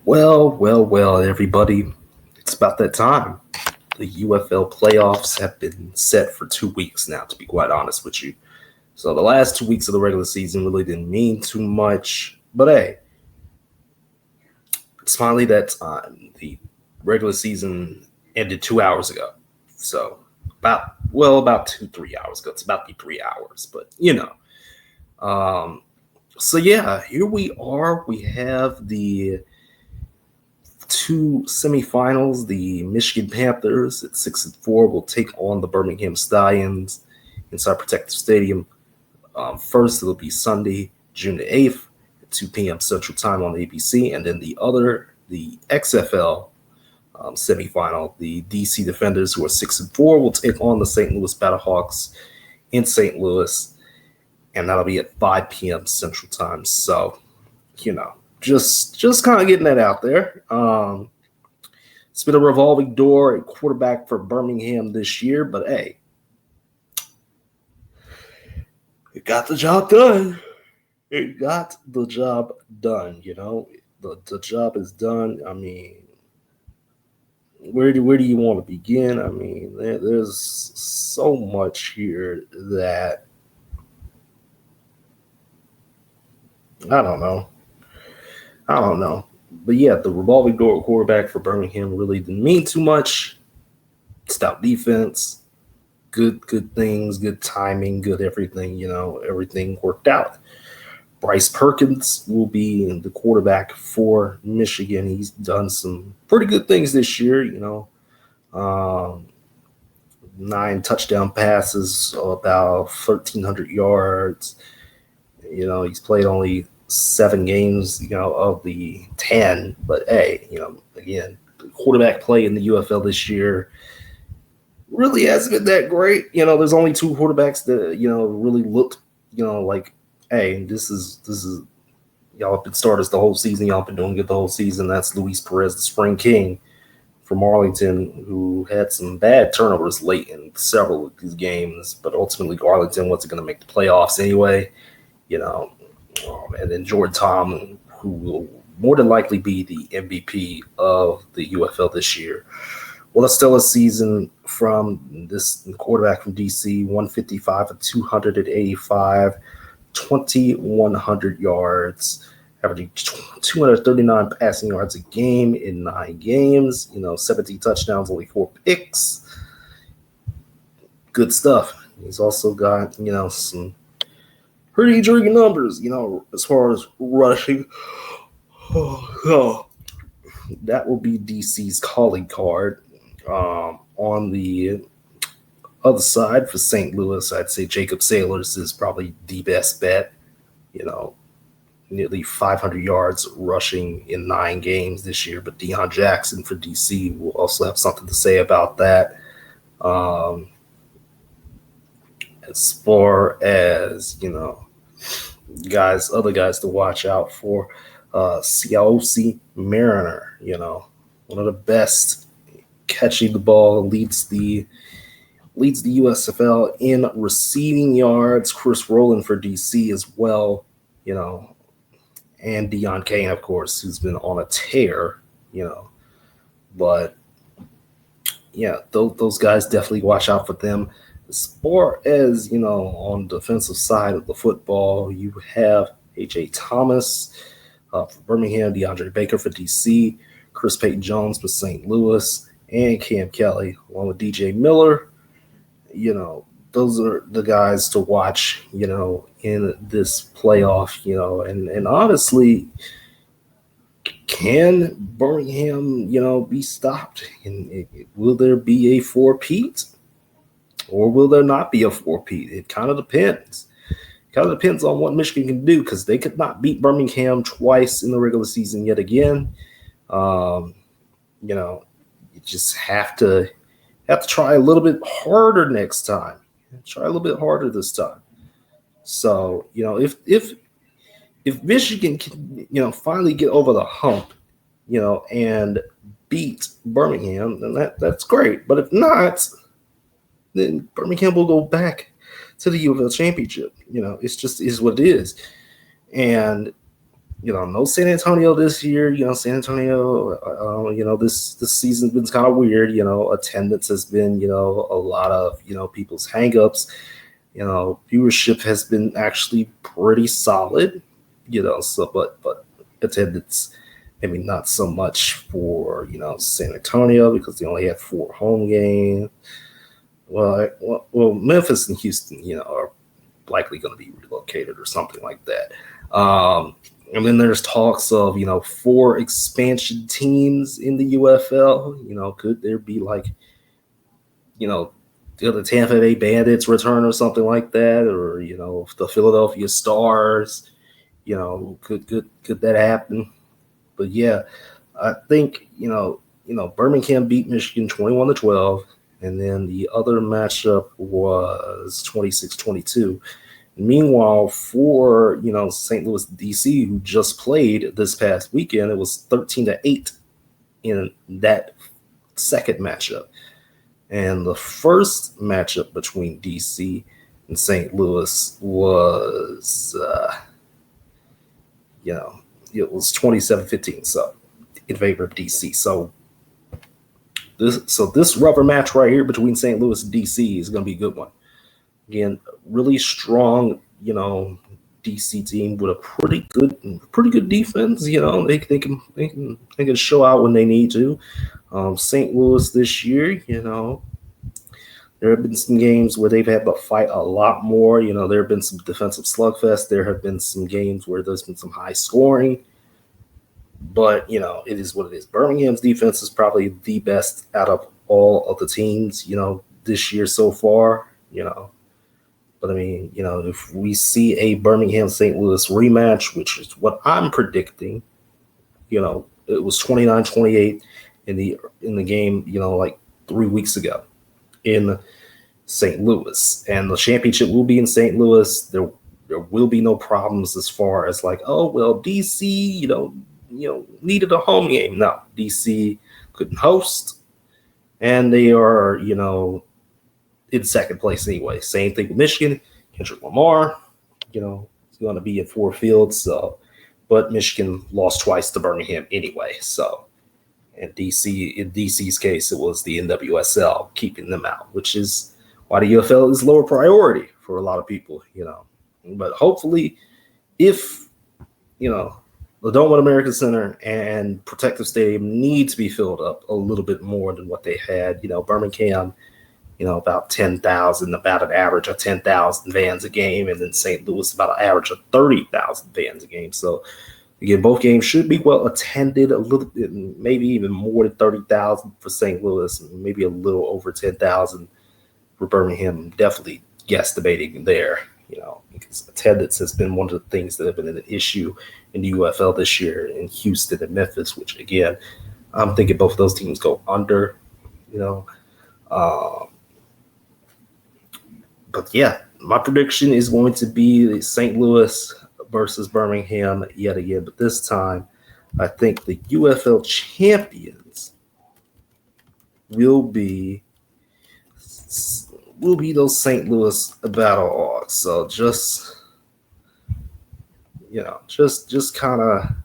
Well, everybody. It's about that time. The UFL playoffs have been set for 2 weeks now, to be quite honest with you. So the last 2 weeks of the regular season really didn't mean too much. But hey, it's finally that time. The regular season ended 2 hours ago. So about 2, 3 hours ago. It's about the 3 hours, but so yeah, here we are. We have the two semifinals. The Michigan Panthers at 6-4 will take on the Birmingham Stallions inside Protective Stadium. First, it'll be Sunday, June the 8th at 2 p.m. Central Time on ABC. And then the XFL semifinal, the DC Defenders, who are 6-4, will take on the St. Louis Battlehawks in St. Louis. And that'll be at 5 p.m. Central Time. So, just kind of getting that out there. It's been a revolving door at quarterback for Birmingham this year, but hey, it got the job done. It got the job done. The job is done. I mean, where do you want to begin? I mean, there's so much here that I don't know. But yeah, the revolving door quarterback for Birmingham really didn't mean too much. Stout defense, good things, good timing, good everything. Everything worked out. Bryce Perkins will be the quarterback for Michigan. He's done some pretty good things this year. 9 touchdown passes, about 1,300 yards. He's played only 7 games, of the 10. But hey, again, quarterback play in the UFL this year really hasn't been that great. There's only 2 quarterbacks that really looked, like, hey, this is y'all have been starters the whole season. Y'all have been doing good the whole season. That's Luis Perez, the Spring King from Arlington, who had some bad turnovers late in several of these games, but ultimately Arlington wasn't going to make the playoffs anyway. And then Jordan Tom, who will more than likely be the MVP of the UFL this year. Well, it's still a season from this quarterback from DC, 155 of 285, 2,100 yards, averaging 239 passing yards a game in 9 games, 17 touchdowns, only 4 picks. Good stuff. He's also got, some pretty intriguing numbers, as far as rushing. That will be DC's calling card. On the other side for St. Louis, I'd say Jacob Sailors is probably the best bet. Nearly 500 yards rushing in 9 games this year. But Deion Jackson for DC will also have something to say about that. As far as, other guys to watch out for, Siaosi Mariner, one of the best catching the ball, leads the USFL in receiving yards. Chris Rowland for DC as well, and Deion Kane, of course, who's been on a tear, but yeah, those guys, definitely watch out for them. As far as, on the defensive side of the football, you have A.J. Thomas for Birmingham, DeAndre Baker for DC, Chris Payton-Jones for St. Louis, and Cam Kelly, along with DJ Miller. Those are the guys to watch, in this playoff, and honestly, can Birmingham, be stopped? And will there be a 4-peat? Or will there not be a 4-peat? It kind of depends. On what Michigan can do, because they could not beat Birmingham twice in the regular season yet again. You just have to try a little bit harder next time. Try a little bit harder this time. So, if Michigan can, finally get over the hump, and beat Birmingham, then that's great. But if not, then Birmingham will go back to the UFL championship. It's just is what it is. And No San Antonio this year. San Antonio, this season's been kind of weird. Attendance has been, a lot of, people's hangups. Viewership has been actually pretty solid, so, but attendance, maybe not so much for, San Antonio because they only had 4 home games. Well, Memphis and Houston, are likely going to be relocated or something like that. And then there's talks of, 4 expansion teams in the UFL. Could there be like, the Tampa Bay Bandits return or something like that, or the Philadelphia Stars? Could that happen? But yeah, I think Birmingham beat Michigan 21-12, and then the other matchup was 26-22. Meanwhile, for St. Louis DC, who just played this past weekend, it was 13-8 in that second matchup. And the first matchup between DC and St. Louis was, it was 27-15, so in favor of DC. So this rubber match right here between St. Louis and DC is going to be a good one. Again, really strong, DC team with a pretty good defense. They can show out when they need to. St. Louis this year, there have been some games where they've had to fight a lot more. There have been some defensive slugfest. There have been some games where there's been some high scoring. But, it is what it is. Birmingham's defense is probably the best out of all of the teams, this year so far, But, I mean, if we see a Birmingham-St. Louis rematch, which is what I'm predicting, it was 29-28 in the game, like 3 weeks ago in St. Louis. And the championship will be in St. Louis. There will be no problems as far as like, oh, well, DC, needed a home game. No, DC couldn't host. And they are, in second place anyway. Same thing with Michigan. Kendrick Lamar, is going to be at Ford Field. So, but Michigan lost twice to Birmingham anyway. So, and in DC's case, it was the NWSL keeping them out, which is why the UFL is lower priority for a lot of people. But hopefully, if the Dome American Center and Protective Stadium need to be filled up a little bit more than what they had. Birmingham, about 10,000, about an average of 10,000 fans a game, and then St. Louis about an average of 30,000 fans a game. So again, both games should be well attended, a little bit, maybe even more than 30,000 for St. Louis, maybe a little over 10,000 for Birmingham. Definitely guesstimating there. Because attendance has been one of the things that have been an issue in the UFL this year in Houston and Memphis, which again, I'm thinking both of those teams go under, but yeah, my prediction is going to be St. Louis versus Birmingham yet again, but this time I think the UFL champions will be those St. Louis Battlehawks. So just kind of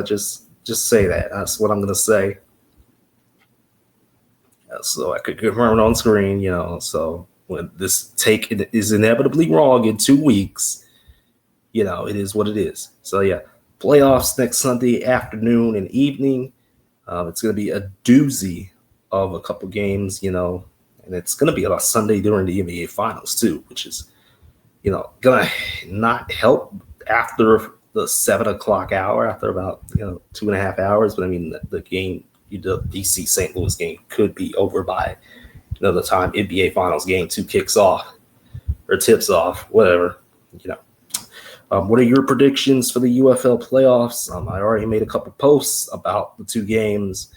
just say that. That's what I'm gonna say. So I could confirm it on screen. So when this take is inevitably wrong in 2 weeks, it is what it is. So yeah, playoffs next Sunday afternoon and evening. It's going to be a doozy of a couple games, and it's going to be on a Sunday during the NBA Finals too, which is, going to not help after the 7 o'clock hour, after about 2.5 hours. But I mean, the game, the DC St. Louis game could be over by the time NBA Finals game 2 kicks off or tips off, whatever. What are your predictions for the UFL playoffs? I already made a couple posts about the 2 games.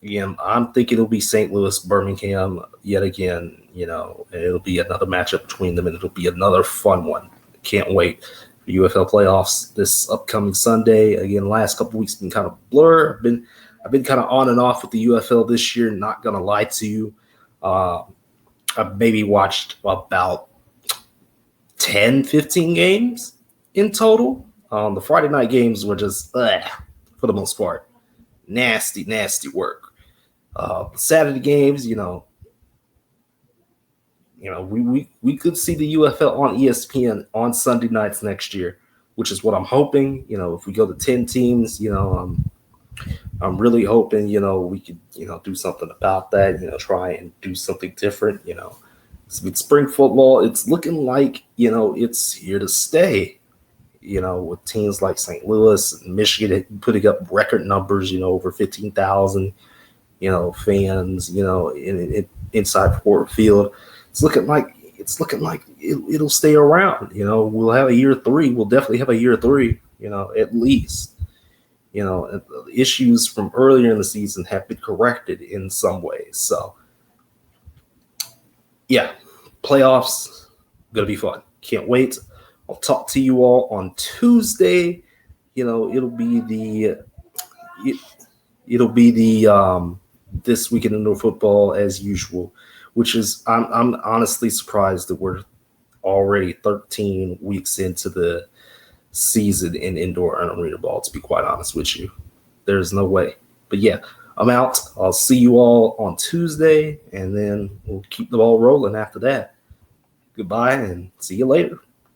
Again, I'm thinking it'll be St. Louis, Birmingham yet again. It'll be another matchup between them, and it'll be another fun one. Can't wait for UFL playoffs this upcoming Sunday. Again, last couple weeks been kind of blur. I've been kind of on and off with the UFL this year. Not gonna lie to you. I've maybe watched about 10, 15 games in total. The Friday night games were just, for the most part, nasty, nasty work. Saturday games, we could see the UFL on ESPN on Sunday nights next year, which is what I'm hoping. If we go to 10 teams, I'm really hoping, we could, do something about that, try and do something different, with spring football, it's looking like, it's here to stay, with teams like St. Louis and Michigan putting up record numbers, over 15,000, fans, inside Ford Field. It's looking like it'll stay around. We'll have a year 3. We'll definitely have a year 3, at least. Issues from earlier in the season have been corrected in some ways. So, yeah, playoffs gonna be fun. Can't wait. I'll talk to you all on Tuesday. It'll be the this weekend in indoor football as usual, which is I'm honestly surprised that we're already 13 weeks into the season in indoor and arena ball, to be quite honest with you. There's no way. But yeah, I'm out. I'll see you all on Tuesday, and then we'll keep the ball rolling after that. Goodbye, and see you later.